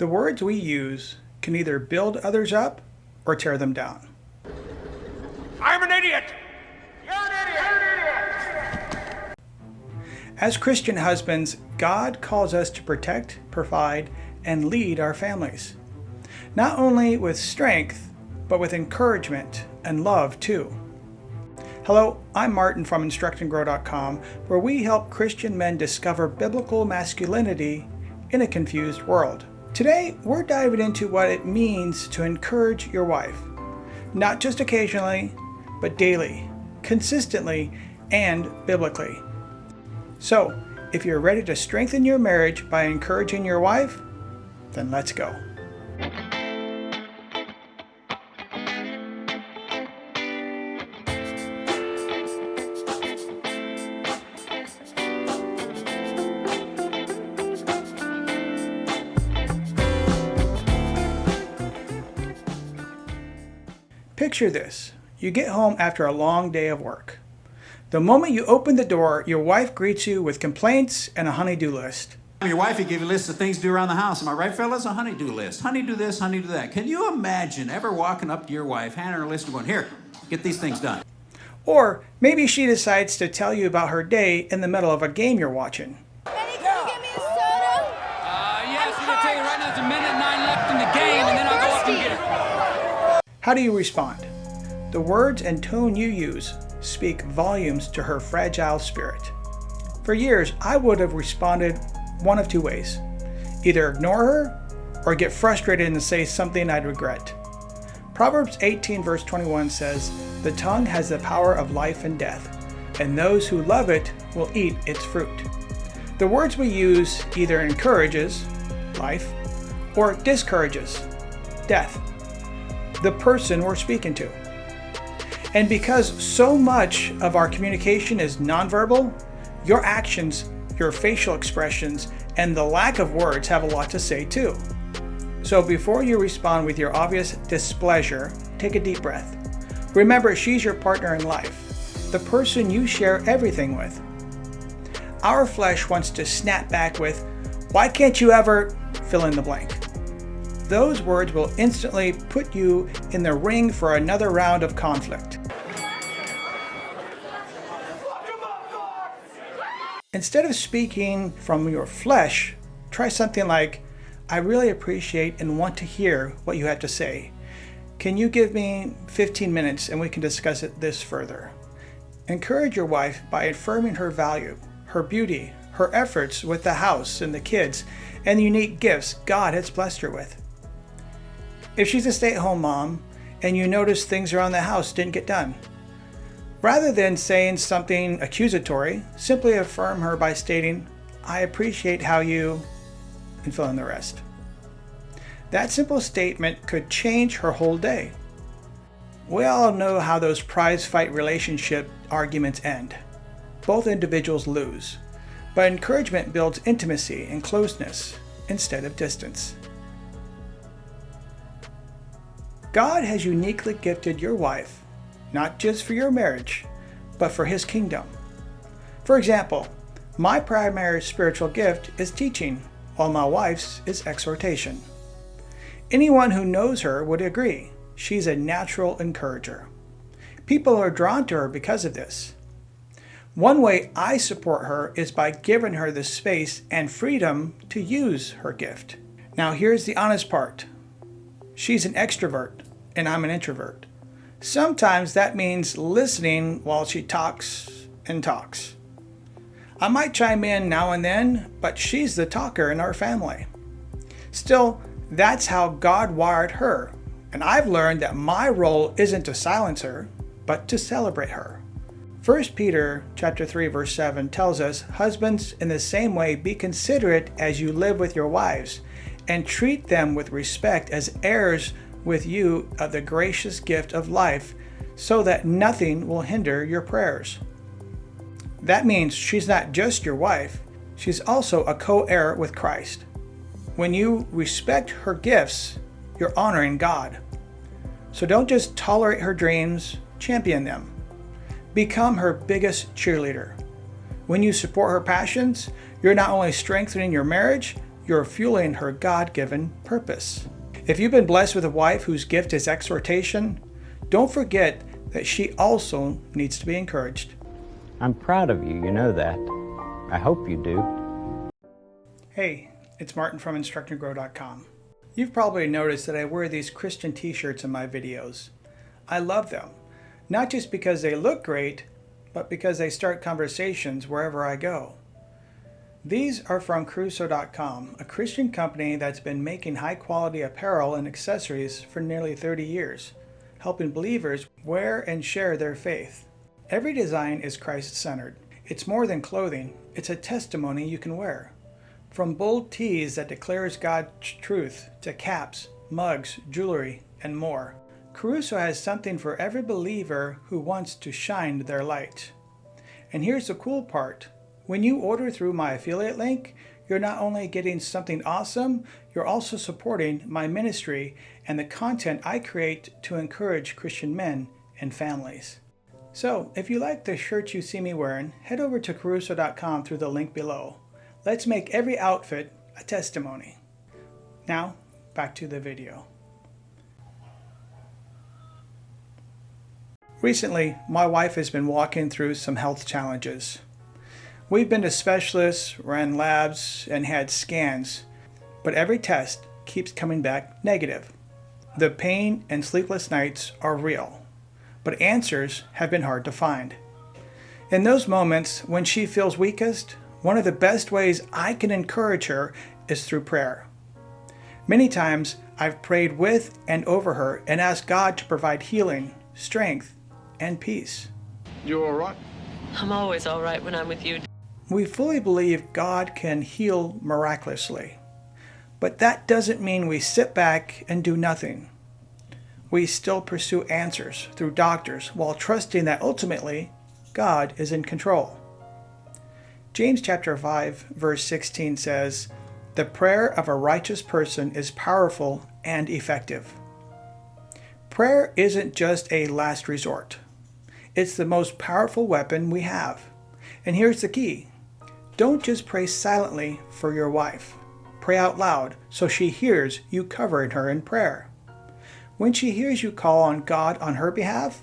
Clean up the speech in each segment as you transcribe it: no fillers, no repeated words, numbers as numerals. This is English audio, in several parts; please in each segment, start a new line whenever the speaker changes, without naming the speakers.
The words we use can either build others up or tear them down.
I'm an idiot! You're an idiot!
As Christian husbands, God calls us to protect, provide, and lead our families. Not only with strength, but with encouragement and love too. Hello, I'm Martin from InstructAndGrow.com, where we help Christian men discover biblical masculinity in a confused world. Today, we're diving into what it means to encourage your wife, not just occasionally, but daily, consistently, and biblically. So, if you're ready to strengthen your marriage by encouraging your wife, then let's go. Picture this. You get home after a long day of work. The moment you open the door, your wife greets you with complaints and a honey-do list.
Your wife will give you a list of things to do around the house. Am I right, fellas? A honey-do list. Honey do this, honey do that. Can you imagine ever walking up to your wife, handing her a list and going, here, get these things done?
Or maybe she decides to tell you about her day in the middle of a game you're watching.
Benny, can you get me a soda?
Yes, I'm going to tell you right now, there's a minute 9 left in the game, and then I'll go up and get it.
How do you respond? The words and tone you use speak volumes to her fragile spirit. For years, I would have responded one of two ways. Either ignore her or get frustrated and say something I'd regret. Proverbs 18 verse 21 says, "The tongue has the power of life and death, and those who love it will eat its fruit." The words we use either encourages, life, or discourages, death, the person we're speaking to. And because so much of our communication is nonverbal, your actions, your facial expressions, and the lack of words have a lot to say too. So before you respond with your obvious displeasure, take a deep breath. Remember, she's your partner in life, the person you share everything with. Our flesh wants to snap back with, "Why can't you ever fill in the blank?" Those words will instantly put you in the ring for another round of conflict. Instead of speaking from your flesh, try something like, "I really appreciate and want to hear what you have to say. Can you give me 15 minutes and we can discuss this further?" Encourage your wife by affirming her value, her beauty, her efforts with the house and the kids, and the unique gifts God has blessed her with. If she's a stay-at-home mom and you notice things around the house didn't get done, rather than saying something accusatory, simply affirm her by stating, "I appreciate how you," and fill in the rest. That simple statement could change her whole day. We all know how those prize-fight relationship arguments end. Both individuals lose, but encouragement builds intimacy and closeness instead of distance. God has uniquely gifted your wife, not just for your marriage, but for His kingdom. For example, my primary spiritual gift is teaching, while my wife's is exhortation. Anyone who knows her would agree, she's a natural encourager. People are drawn to her because of this. One way I support her is by giving her the space and freedom to use her gift. Now here's the honest part. She's an extrovert and I'm an introvert. Sometimes that means listening while she talks and talks. I might chime in now and then, but she's the talker in our family. Still, that's how God wired her, and I've learned that my role isn't to silence her, but to celebrate her. 1 Peter chapter 3 verse 7 tells us, "Husbands, in the same way be considerate as you live with your wives, and treat them with respect as heirs with you of the gracious gift of life, so that nothing will hinder your prayers." That means she's not just your wife, she's also a co-heir with Christ. When you respect her gifts, you're honoring God. So don't just tolerate her dreams, champion them. Become her biggest cheerleader. When you support her passions, you're not only strengthening your marriage, you're fueling her God-given purpose. If you've been blessed with a wife whose gift is exhortation, don't forget that she also needs to be encouraged.
I'm proud of you, you know that. I hope you do.
Hey, it's Martin from InstructAndGrow.com. You've probably noticed that I wear these Christian t-shirts in my videos. I love them, not just because they look great, but because they start conversations wherever I go. These are from Caruso.com, a Christian company that's been making high-quality apparel and accessories for nearly 30 years, helping believers wear and share their faith. Every design is Christ-centered. It's more than clothing, it's a testimony you can wear. From bold tees that declares God's truth to caps, mugs, jewelry, and more, Caruso has something for every believer who wants to shine their light. And here's the cool part. When you order through my affiliate link, you're not only getting something awesome, you're also supporting my ministry and the content I create to encourage Christian men and families. So, if you like the shirt you see me wearing, head over to Caruso.com through the link below. Let's make every outfit a testimony. Now, back to the video. Recently, my wife has been walking through some health challenges. We've been to specialists, ran labs, and had scans, but every test keeps coming back negative. The pain and sleepless nights are real, but answers have been hard to find. In those moments when she feels weakest, one of the best ways I can encourage her is through prayer. Many times I've prayed with and over her and asked God to provide healing, strength, and peace.
You all right?
I'm always all right when I'm with you.
We fully believe God can heal miraculously, but that doesn't mean we sit back and do nothing. We still pursue answers through doctors while trusting that ultimately God is in control. James chapter 5 verse 16 says, "The prayer of a righteous person is powerful and effective." Prayer isn't just a last resort. It's the most powerful weapon we have. And here's the key. Don't just pray silently for your wife. Pray out loud so she hears you covering her in prayer. When she hears you call on God on her behalf,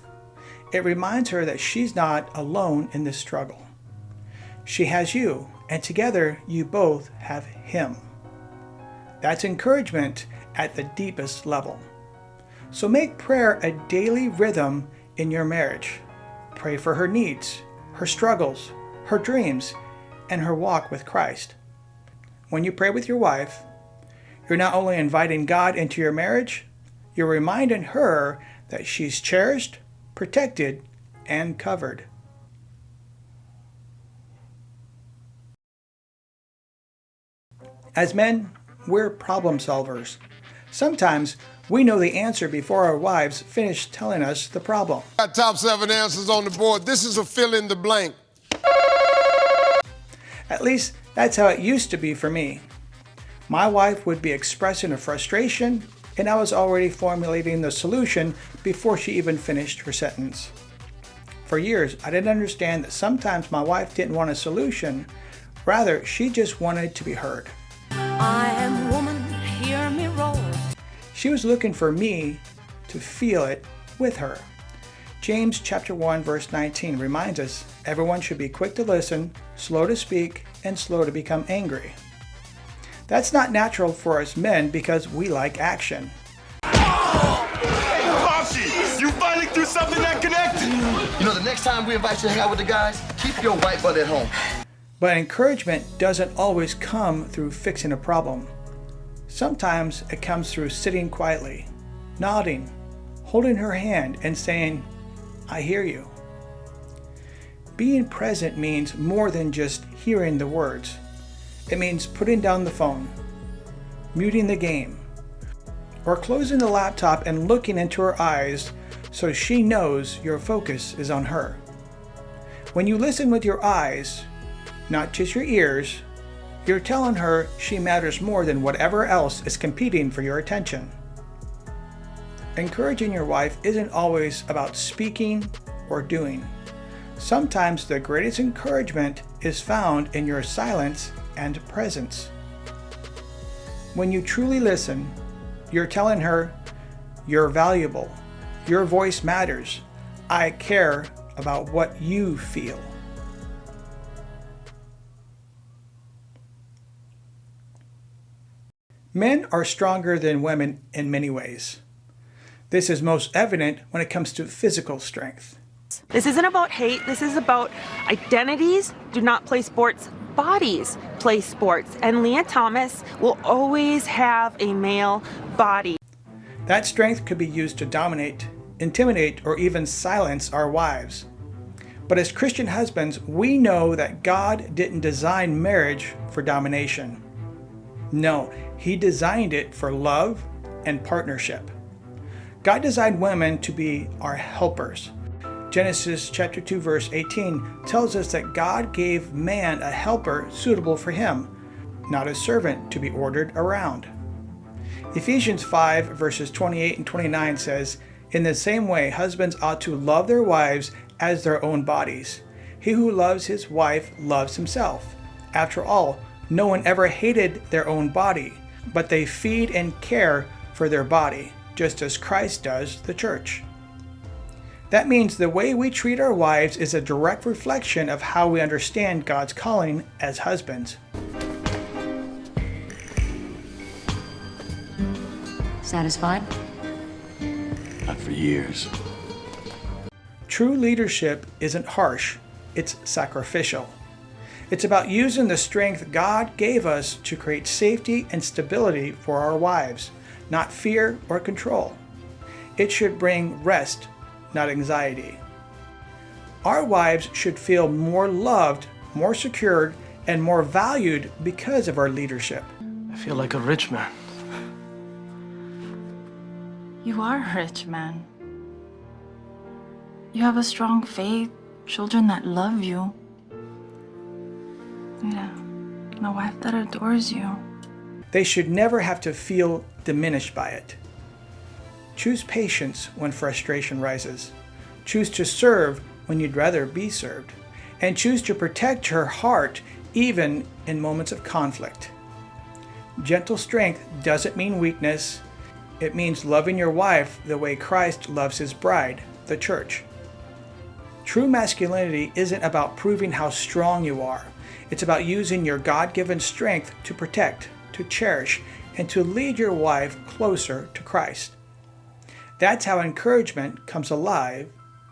it reminds her that she's not alone in this struggle. She has you, and together you both have Him. That's encouragement at the deepest level. So make prayer a daily rhythm in your marriage. Pray for her needs, her struggles, her dreams, and her walk with Christ. When you pray with your wife, you're not only inviting God into your marriage, you're reminding her that she's cherished, protected, and covered. As men, we're problem solvers. Sometimes we know the answer before our wives finish telling us the problem.
Got top 7 answers on the board. This is a fill in the blank.
At least that's how it used to be for me. My wife would be expressing a frustration, and I was already formulating the solution before she even finished her sentence. For years, I didn't understand that sometimes my wife didn't want a solution. Rather, she just wanted to be heard.
I am woman, hear me roar.
She was looking for me to feel it with her. James chapter 1 verse 19 reminds us everyone should be quick to listen, slow to speak, and slow to become angry. That's not natural for us men because we like action.
Poppy, you finally threw something that connected.
You know, the next time we invite you to hang out with the guys, keep your white butt at home.
But encouragement doesn't always come through fixing a problem. Sometimes it comes through sitting quietly, nodding, holding her hand, and saying, "I hear you." Being present means more than just hearing the words. It means putting down the phone, muting the game, or closing the laptop and looking into her eyes so she knows your focus is on her. When you listen with your eyes, not just your ears, you're telling her she matters more than whatever else is competing for your attention. Encouraging your wife isn't always about speaking or doing. Sometimes the greatest encouragement is found in your silence and presence. When you truly listen, you're telling her, you're valuable, your voice matters, I care about what you feel. Men are stronger than women in many ways. This is most evident when it comes to physical strength.
This isn't about hate, this is about identities do not play sports, bodies play sports. And Leah Thomas will always have a male body.
That strength could be used to dominate, intimidate, or even silence our wives. But as Christian husbands, we know that God didn't design marriage for domination. No, He designed it for love and partnership. God designed women to be our helpers. Genesis chapter 2 verse 18 tells us that God gave man a helper suitable for him, not a servant to be ordered around. Ephesians 5 verses 28 and 29 says, "In the same way, husbands ought to love their wives as their own bodies. He who loves his wife loves himself. After all, no one ever hated their own body, but they feed and care for their body, just as Christ does the church." That means the way we treat our wives is a direct reflection of how we understand God's calling as husbands.
Satisfied?
Not for years.
True leadership isn't harsh, it's sacrificial. It's about using the strength God gave us to create safety and stability for our wives, not fear or control. It should bring rest, not anxiety. Our wives should feel more loved, more secured, and more valued because of our leadership.
I feel like a rich man.
You are a rich man. You have a strong faith, children that love you. Yeah, and a wife that adores you.
They should never have to feel diminished by it. Choose patience when frustration rises. Choose to serve when you'd rather be served. And choose to protect her heart even in moments of conflict. Gentle strength doesn't mean weakness. It means loving your wife the way Christ loves his bride, the church. True masculinity isn't about proving how strong you are. It's about using your God-given strength to protect, to cherish, and to lead your wife closer to Christ. That's how encouragement comes alive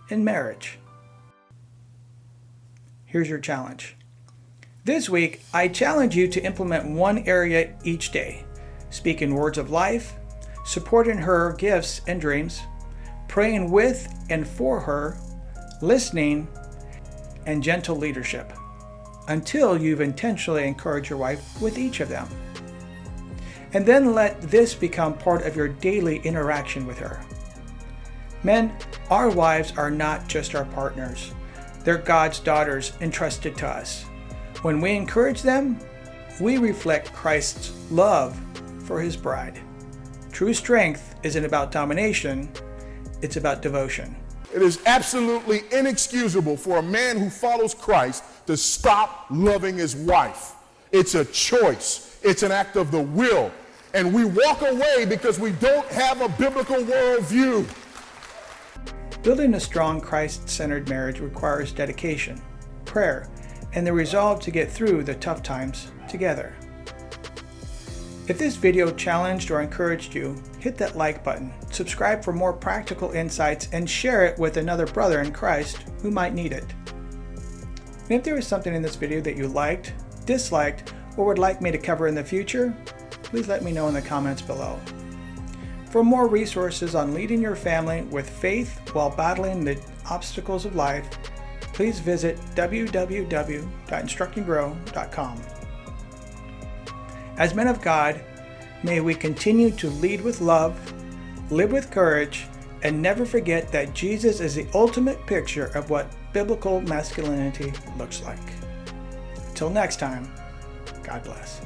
in marriage. Here's your challenge. This week, I challenge you to implement one area each day. Speaking words of life, supporting her gifts and dreams, praying with and for her, listening, and gentle leadership, until you've intentionally encouraged your wife with each of them. And then let this become part of your daily interaction with her. Men, our wives are not just our partners. They're God's daughters entrusted to us. When we encourage them, we reflect Christ's love for his bride. True strength isn't about domination, it's about devotion.
It is absolutely inexcusable for a man who follows Christ to stop loving his wife. It's a choice. It's an act of the will. And we walk away because we don't have a biblical worldview.
Building a strong Christ-centered marriage requires dedication, prayer, and the resolve to get through the tough times together. If this video challenged or encouraged you, hit that like button, subscribe for more practical insights, and share it with another brother in Christ who might need it. And if there was something in this video that you liked, disliked, or would like me to cover in the future, please let me know in the comments below. For more resources on leading your family with faith while battling the obstacles of life, please visit www.instructandgrow.com. As men of God, may we continue to lead with love, live with courage, and never forget that Jesus is the ultimate picture of what biblical masculinity looks like. Until next time, God bless.